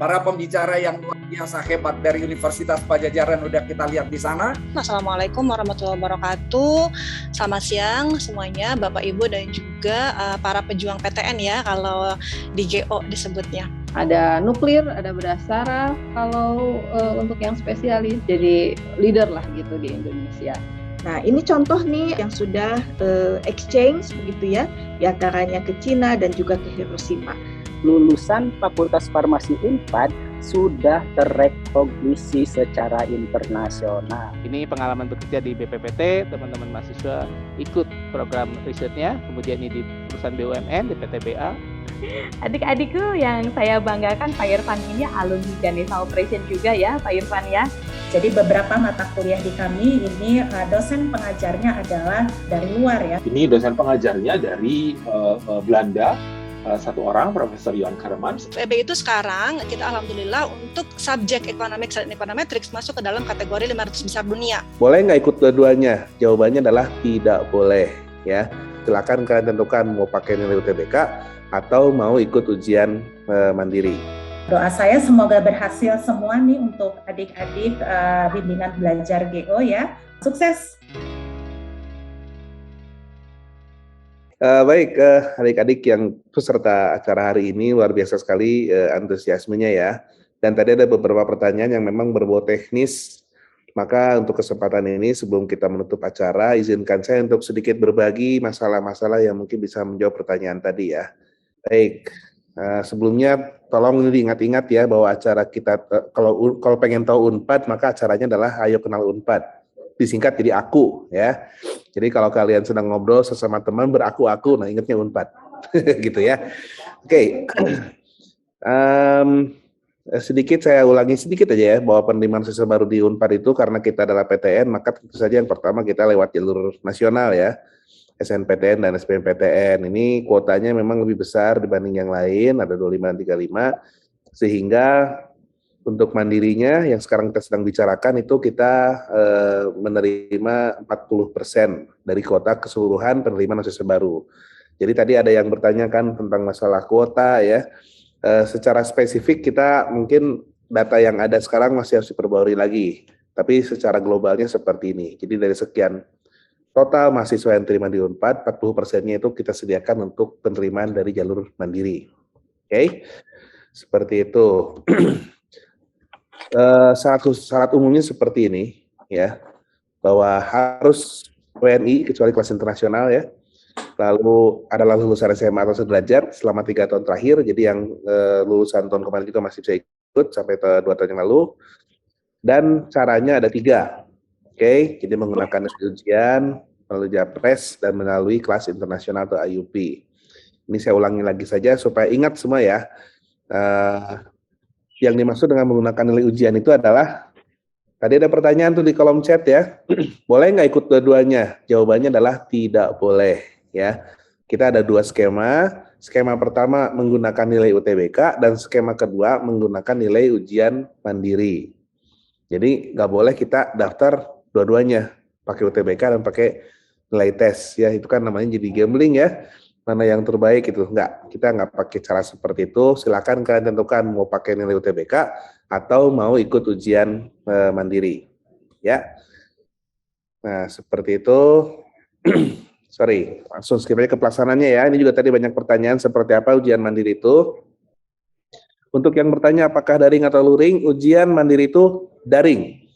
para pembicara yang luar biasa hebat dari Universitas Padjadjaran udah kita lihat di sana. Assalamualaikum warahmatullahi wabarakatuh. Selamat siang semuanya, Bapak Ibu dan juga para pejuang PTN ya, kalau di GO disebutnya. Ada nuklir, ada berdasar, kalau untuk yang spesialis jadi leader lah gitu di Indonesia. Nah, ini contoh nih yang sudah exchange begitu ya, diantaranya ke Cina dan juga ke Hiroshima. Lulusan Fakultas Farmasi Unpad sudah terrekognisi secara internasional. Ini pengalaman bekerja di BPPT, teman-teman mahasiswa ikut program risetnya, kemudian ini di perusahaan BUMN, di PTBA. Adik-adikku yang saya banggakan, Pak Irfan ini alumni Ganesha Operation juga ya, Pak Irfan ya. Jadi beberapa mata kuliah di kami ini dosen pengajarnya adalah dari luar ya. Ini dosen pengajarnya dari Belanda, satu orang, Profesor Johan Karemans. PB itu sekarang kita alhamdulillah untuk subjek economics dan econometrics masuk ke dalam kategori 500 besar dunia. Boleh nggak ikut dua-duanya? Jawabannya adalah tidak boleh ya. Silakan kalian tentukan mau pakai nilai UTBK atau mau ikut ujian mandiri. Doa saya semoga berhasil semua nih untuk adik-adik bimbingan belajar GO ya. Sukses! Baik, adik-adik yang peserta acara hari ini luar biasa sekali antusiasmenya ya. Dan tadi ada beberapa pertanyaan yang memang berbau teknis. Maka untuk kesempatan ini sebelum kita menutup acara, izinkan saya untuk sedikit berbagi masalah-masalah yang mungkin bisa menjawab pertanyaan tadi ya. Baik, sebelumnya tolong diingat-ingat ya bahwa acara kita, kalau pengen tahu Unpad, maka acaranya adalah Ayo Kenal Unpad. Disingkat jadi aku ya. Jadi kalau kalian sedang ngobrol sesama teman beraku-aku, nah ingatnya Unpad. Gitu ya. Oke. Sedikit saya ulangi sedikit aja ya, bahwa penerimaan siswa baru di Unpad itu karena kita adalah PTN, maka tentu saja yang pertama kita lewat jalur nasional ya. SNPTN dan SBMPTN. Ini kuotanya memang lebih besar dibanding yang lain, ada 25 dan 35, sehingga untuk mandirinya yang sekarang kita sedang bicarakan itu kita menerima 40% dari kuota keseluruhan penerimaan mahasiswa baru. Jadi tadi ada yang bertanyakan tentang masalah kuota ya. Secara spesifik kita mungkin data yang ada sekarang masih harus diperbarui lagi. Tapi secara globalnya seperti ini. Jadi dari sekian total mahasiswa yang terima di Unpad, 40%-nya itu kita sediakan untuk penerimaan dari jalur mandiri. Oke, seperti itu. Syarat umumnya seperti ini, ya, bahwa harus WNI kecuali kelas internasional ya. Lalu adalah lulusan SMA atau sederajat selama 3 tahun terakhir. Jadi yang lulusan tahun kemarin juga masih bisa ikut sampai 2 tahun yang lalu. Dan caranya ada 3. Oke, jadi menggunakan ujian, melalui Japres, dan melalui kelas internasional atau IUP. Ini saya ulangi lagi saja supaya ingat semua ya. Yang dimaksud dengan menggunakan nilai ujian itu adalah, tadi ada pertanyaan tuh di kolom chat ya, boleh nggak ikut dua-duanya? Jawabannya adalah tidak boleh ya. Kita ada 2 skema. Skema pertama menggunakan nilai UTBK dan skema kedua menggunakan nilai ujian mandiri. Jadi nggak boleh kita daftar dua-duanya, pakai UTBK dan pakai nilai tes ya, itu kan namanya jadi gambling ya, mana yang terbaik itu. Enggak, kita nggak pakai cara seperti itu. Silakan kalian tentukan mau pakai nilai UTBK atau mau ikut ujian mandiri ya. Nah seperti itu. Sorry, langsung skip aja ke pelaksanaannya ya. Ini juga tadi banyak pertanyaan seperti apa ujian mandiri itu. Untuk yang bertanya apakah daring atau luring, ujian mandiri itu daring.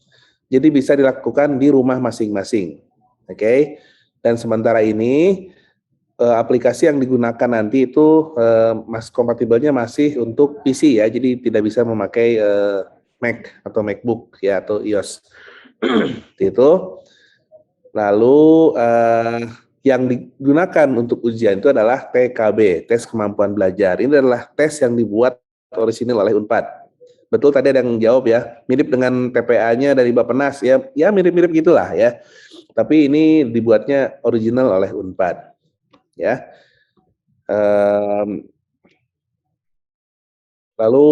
Jadi bisa dilakukan di rumah masing-masing. Oke. Dan sementara ini aplikasi yang digunakan nanti itu kompatibelnya masih untuk PC ya. Jadi tidak bisa memakai Mac atau MacBook ya atau iOS. Itu. Lalu yang digunakan untuk ujian itu adalah TKB, tes kemampuan belajar. Ini adalah tes yang dibuat orisinil oleh Unpad. Betul tadi ada yang jawab ya, mirip dengan TPA-nya dari Bappenas ya, ya mirip-mirip gitulah ya. Tapi ini dibuatnya original oleh Unpad ya. Lalu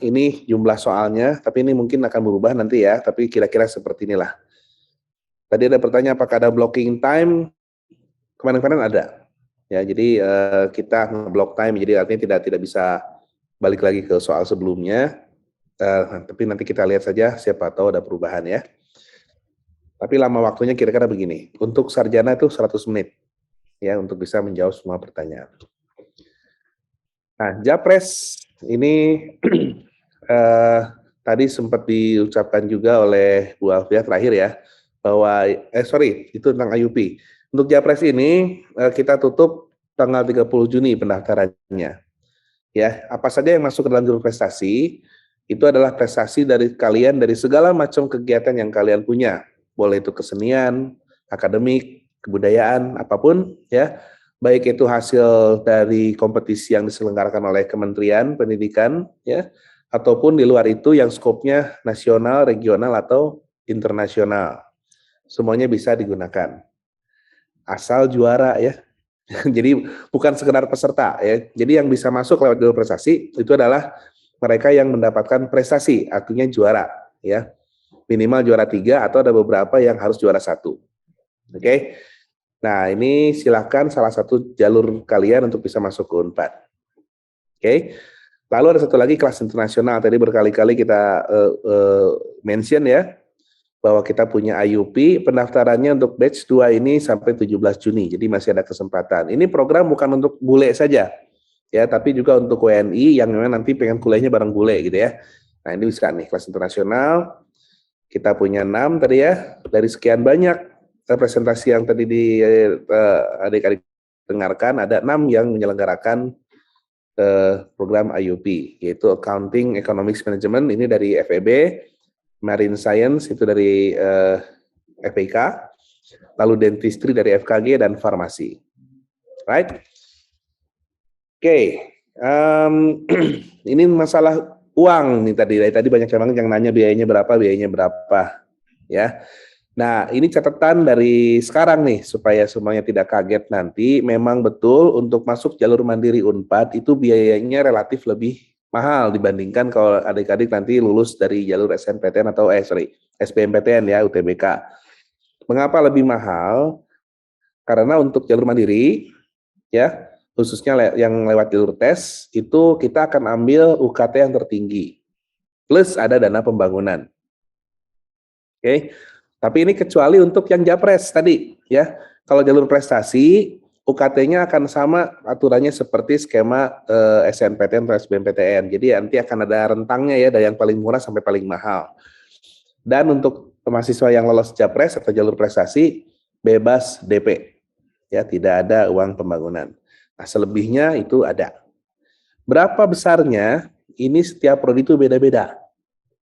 ini jumlah soalnya, tapi ini mungkin akan berubah nanti ya, tapi kira-kira seperti inilah. Tadi ada pertanyaan apakah ada blocking time? Kemarin-kemarin ada. Ya, jadi kita nge-block time, jadi artinya tidak bisa balik lagi ke soal sebelumnya, tapi nanti kita lihat saja, siapa tahu ada perubahan ya. Tapi lama waktunya kira-kira begini, untuk sarjana itu 100 menit, ya, untuk bisa menjawab semua pertanyaan. Nah, Japres ini tadi sempat diucapkan juga oleh Bu Alfia terakhir ya, bahwa, itu tentang IUP. Untuk Japres ini, kita tutup tanggal 30 Juni pendaftarannya. Ya, apa saja yang masuk ke dalam jalur prestasi, itu adalah prestasi dari kalian dari segala macam kegiatan yang kalian punya. Boleh itu kesenian, akademik, kebudayaan, apapun ya. Baik itu hasil dari kompetisi yang diselenggarakan oleh Kementerian Pendidikan ya, ataupun di luar itu yang skopnya nasional, regional atau internasional. Semuanya bisa digunakan. Asal juara ya. Jadi bukan sekedar peserta ya. Jadi yang bisa masuk lewat jalur prestasi itu adalah mereka yang mendapatkan prestasi, artinya juara ya. Minimal juara 3 atau ada beberapa yang harus juara 1. Oke. Nah, ini silakan salah satu jalur kalian untuk bisa masuk ke Unpad. Oke. Lalu ada satu lagi kelas internasional. Tadi berkali-kali kita mention ya, bahwa kita punya IUP, pendaftarannya untuk batch 2 ini sampai 17 Juni, jadi masih ada kesempatan. Ini program bukan untuk bule saja, ya, tapi juga untuk WNI yang memang nanti pengen kuliahnya bareng bule gitu ya. Nah, ini bisa nih, kelas internasional, kita punya 6 tadi ya, dari sekian banyak representasi yang tadi di adik-adik dengarkan, ada 6 yang menyelenggarakan program IUP, yaitu Accounting Economics Management, ini dari FEB, Marine Science itu dari FPK, lalu Dentistry dari FKG, dan Farmasi. Right? Oke. Ini masalah uang nih tadi. Dari tadi banyak yang nanya biayanya berapa, ya. Nah, ini catatan dari sekarang nih, supaya semuanya tidak kaget nanti. Memang betul untuk masuk jalur mandiri Unpad itu biayanya relatif lebih mahal dibandingkan kalau adik-adik nanti lulus dari jalur SNPTN atau SBMPTN ya, UTBK. Mengapa lebih mahal? Karena untuk jalur mandiri ya, khususnya yang lewat jalur tes, itu kita akan ambil UKT yang tertinggi plus ada dana pembangunan. Oke. Tapi ini kecuali untuk yang Japres tadi ya. Kalau jalur prestasi UKT-nya akan sama aturannya seperti skema SNPTN atau SBMPTN. Jadi nanti akan ada rentangnya ya, dari yang paling murah sampai paling mahal. Dan untuk mahasiswa yang lolos Japres atau jalur prestasi, bebas DP. Ya, tidak ada uang pembangunan. Nah, selebihnya itu ada. Berapa besarnya? Ini setiap prodi itu beda-beda.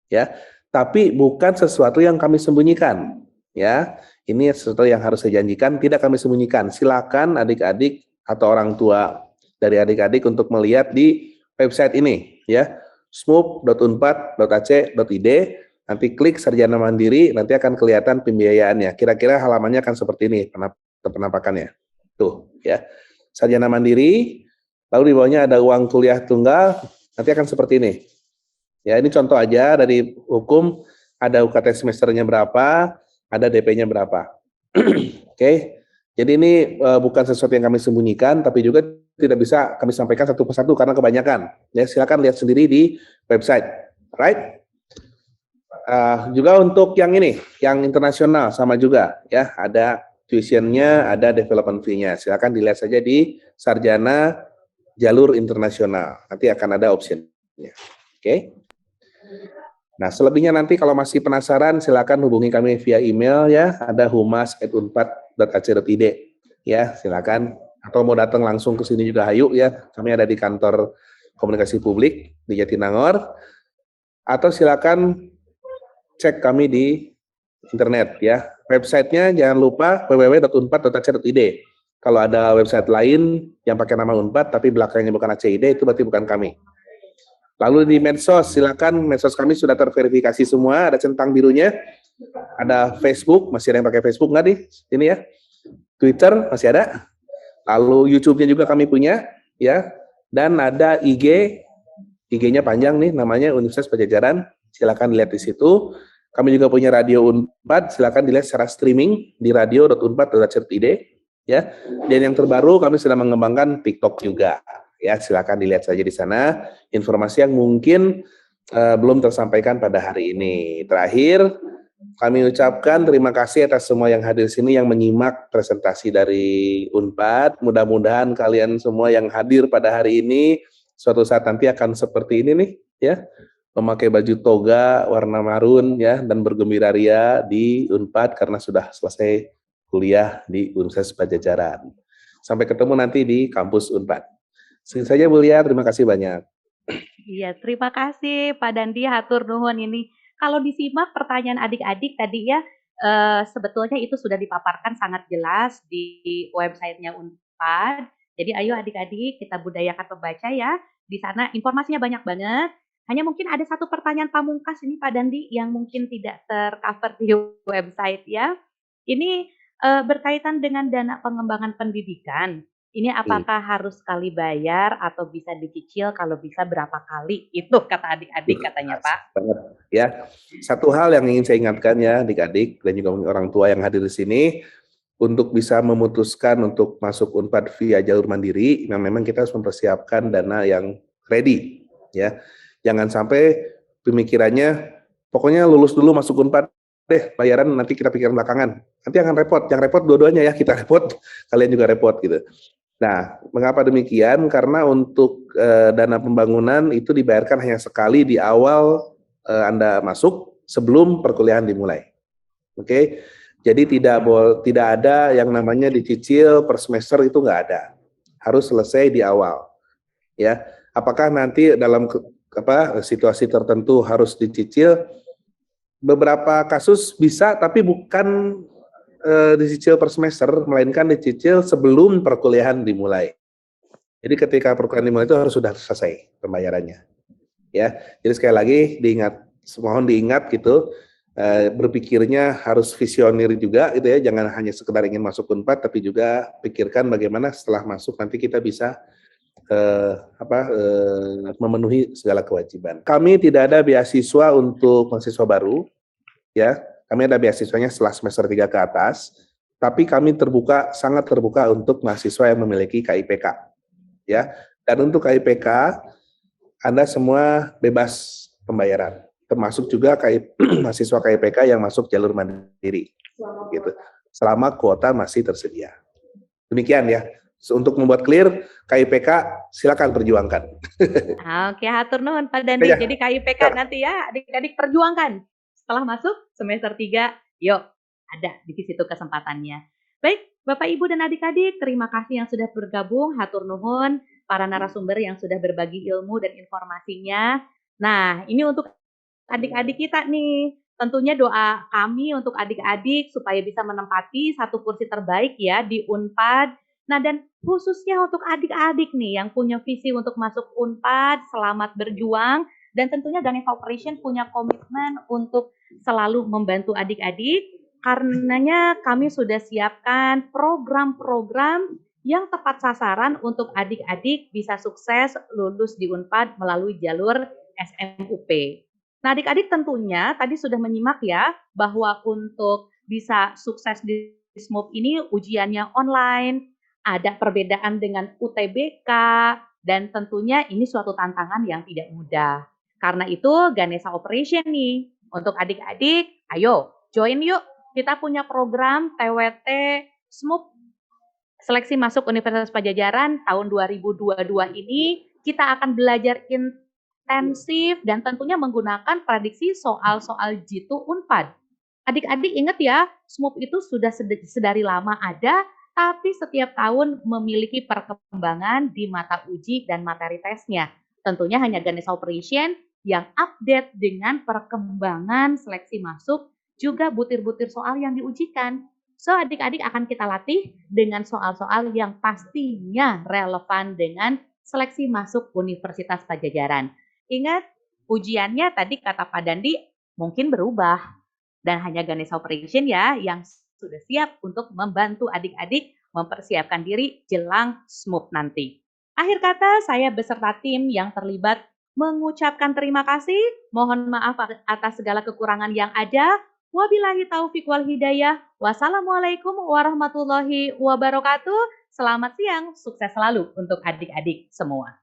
Ya, tapi bukan sesuatu yang kami sembunyikan. Ya, ini sesuatu yang harus saya janjikan, tidak kami sembunyikan. Silakan adik-adik atau orang tua dari adik-adik untuk melihat di website ini, ya, smup.unpad.ac.id. Nanti klik sarjana mandiri, nanti akan kelihatan pembiayaannya. Kira-kira halamannya akan seperti ini, penampakannya. Tuh, ya, sarjana mandiri. Lalu di bawahnya ada uang kuliah tunggal, nanti akan seperti ini. Ya, ini contoh aja dari hukum. Ada UKT semesternya berapa, ada DP-nya berapa. Oke. Jadi ini bukan sesuatu yang kami sembunyikan, tapi juga tidak bisa kami sampaikan satu persatu karena kebanyakan. Ya, silakan lihat sendiri di website. Right? Juga untuk yang ini, yang internasional sama juga. Ya, ada tuition-nya, ada development fee-nya. Silakan dilihat saja di sarjana jalur internasional. Nanti akan ada option-nya. Oke. Nah, selebihnya nanti kalau masih penasaran silakan hubungi kami via email ya, ada humas@unpad.ac.id ya, silakan, atau mau datang langsung ke sini juga hayu ya. Kami ada di kantor komunikasi publik di Jatinangor, atau silakan cek kami di internet ya. Websitenya jangan lupa www.unpad.ac.id. Kalau ada website lain yang pakai nama Unpad tapi belakangnya bukan ACID, itu berarti bukan kami. Lalu di medsos, silakan, medsos kami sudah terverifikasi semua, ada centang birunya, ada Facebook, masih ada yang pakai Facebook nggak di sini ya? Twitter masih ada, lalu YouTube-nya juga kami punya, ya, dan ada IG-nya panjang nih, namanya Universitas Padjadjaran, silakan dilihat di situ. Kami juga punya radio Unpad, silakan dilihat secara streaming di radio.unpad.ac.id, ya. Dan yang terbaru kami sedang mengembangkan TikTok juga, Ya, silakan dilihat saja di sana informasi yang mungkin belum tersampaikan pada hari ini. Terakhir, kami ucapkan terima kasih atas semua yang hadir sini yang menyimak presentasi dari Unpad. Mudah-mudahan kalian semua yang hadir pada hari ini suatu saat nanti akan seperti ini nih, ya, memakai baju toga warna marun ya dan bergembira ria di Unpad karena sudah selesai kuliah di Universitas Padjadjaran. Sampai ketemu nanti di kampus Unpad. Sekian saja Bu Lia, terima kasih banyak. Iya, terima kasih Pak Dandi, hatur nuhun ini. Kalau disimak pertanyaan adik-adik tadi ya, sebetulnya itu sudah dipaparkan sangat jelas di websitenya Unpad. Jadi ayo adik-adik kita budayakan membaca ya. Di sana informasinya banyak banget. Hanya mungkin ada satu pertanyaan pamungkas ini Pak Dandi yang mungkin tidak tercover di website ya. Ini berkaitan dengan dana pengembangan pendidikan. Ini apakah harus sekali bayar atau bisa dicicil, kalau bisa berapa kali? Itu kata adik-adik katanya Pak. Banget, ya. Satu hal yang ingin saya ingatkan ya adik-adik dan juga orang tua yang hadir di sini, untuk bisa memutuskan untuk masuk Unpad via jalur mandiri, memang kita harus mempersiapkan dana yang ready, ya. Jangan sampai pemikirannya, pokoknya lulus dulu masuk Unpad deh, bayaran nanti kita pikirkan belakangan. Nanti akan repot, yang repot dua-duanya ya, kita repot, kalian juga repot gitu. Nah, mengapa demikian? Karena untuk dana pembangunan itu dibayarkan hanya sekali di awal Anda masuk sebelum perkuliahan dimulai. Oke, jadi tidak ada yang namanya dicicil per semester, itu nggak ada. Harus selesai di awal. Ya, apakah nanti dalam situasi tertentu harus dicicil? Beberapa kasus bisa, tapi bukan dicicil per semester, melainkan dicicil sebelum perkuliahan dimulai. Jadi ketika perkuliahan dimulai itu harus sudah selesai pembayarannya. Ya, jadi sekali lagi mohon diingat gitu, berpikirnya harus visioner juga gitu ya, jangan hanya sekedar ingin masuk Unpad, tapi juga pikirkan bagaimana setelah masuk nanti kita bisa memenuhi segala kewajiban. Kami tidak ada beasiswa untuk mahasiswa baru, ya. Kami ada beasiswanya setelah semester 3 ke atas, tapi kami sangat terbuka untuk mahasiswa yang memiliki KIPK. Ya. Dan untuk KIPK, Anda semua bebas pembayaran, termasuk juga mahasiswa KIPK yang masuk jalur mandiri. Gitu. Selama kuota masih tersedia. Demikian ya. Untuk membuat clear, KIPK silakan perjuangkan. Oke, hatur nuhun Pak Dandi. Jadi KIPK nanti ya adik-adik perjuangkan. Setelah masuk semester 3, yuk ada di situ kesempatannya. Baik, Bapak Ibu dan adik-adik, terima kasih yang sudah bergabung, hatur nuhun, para narasumber yang sudah berbagi ilmu dan informasinya. Nah, ini untuk adik-adik kita nih, tentunya doa kami untuk adik-adik supaya bisa menempati satu kursi terbaik ya di Unpad. Nah, dan khususnya untuk adik-adik nih yang punya visi untuk masuk Unpad, selamat berjuang. Dan tentunya Ganesha Operation punya komitmen untuk selalu membantu adik-adik. Karenanya kami sudah siapkan program-program yang tepat sasaran untuk adik-adik bisa sukses lulus di Unpad melalui jalur SMUP. Nah, adik-adik tentunya tadi sudah menyimak ya bahwa untuk bisa sukses di SMUP ini ujiannya online, ada perbedaan dengan UTBK, dan tentunya ini suatu tantangan yang tidak mudah. Karena itu Ganesha Operation nih, untuk adik-adik, ayo join yuk. Kita punya program TWT SMUP, Seleksi Masuk Universitas Padjadjaran tahun 2022 ini, kita akan belajar intensif dan tentunya menggunakan prediksi soal-soal Jitu Unpad. Adik-adik ingat ya, SMUP itu sudah sedari lama ada, tapi setiap tahun memiliki perkembangan di mata uji dan materi tesnya. Tentunya hanya Ganesha Operation yang update dengan perkembangan seleksi masuk, juga butir-butir soal yang diujikan. So, adik-adik akan kita latih dengan soal-soal yang pastinya relevan dengan seleksi masuk Universitas Padjadjaran. Ingat, ujiannya tadi kata Pak Dandi mungkin berubah. Dan hanya Ganesha Operation ya yang sudah siap untuk membantu adik-adik mempersiapkan diri jelang SMUP nanti. Akhir kata, saya beserta tim yang terlibat mengucapkan terima kasih, mohon maaf atas segala kekurangan yang ada. Wabillahi taufik wal hidayah. Wassalamualaikum warahmatullahi wabarakatuh. Selamat siang, sukses selalu untuk adik-adik semua.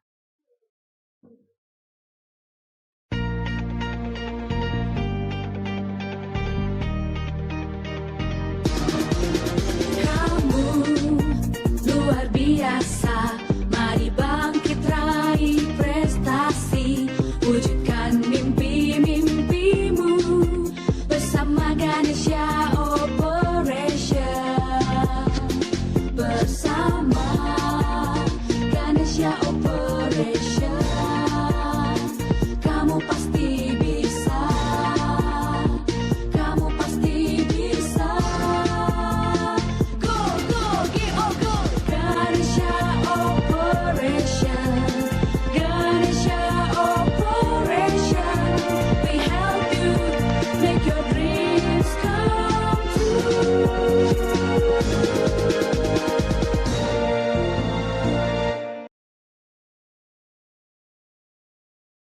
Kamu luar biasa.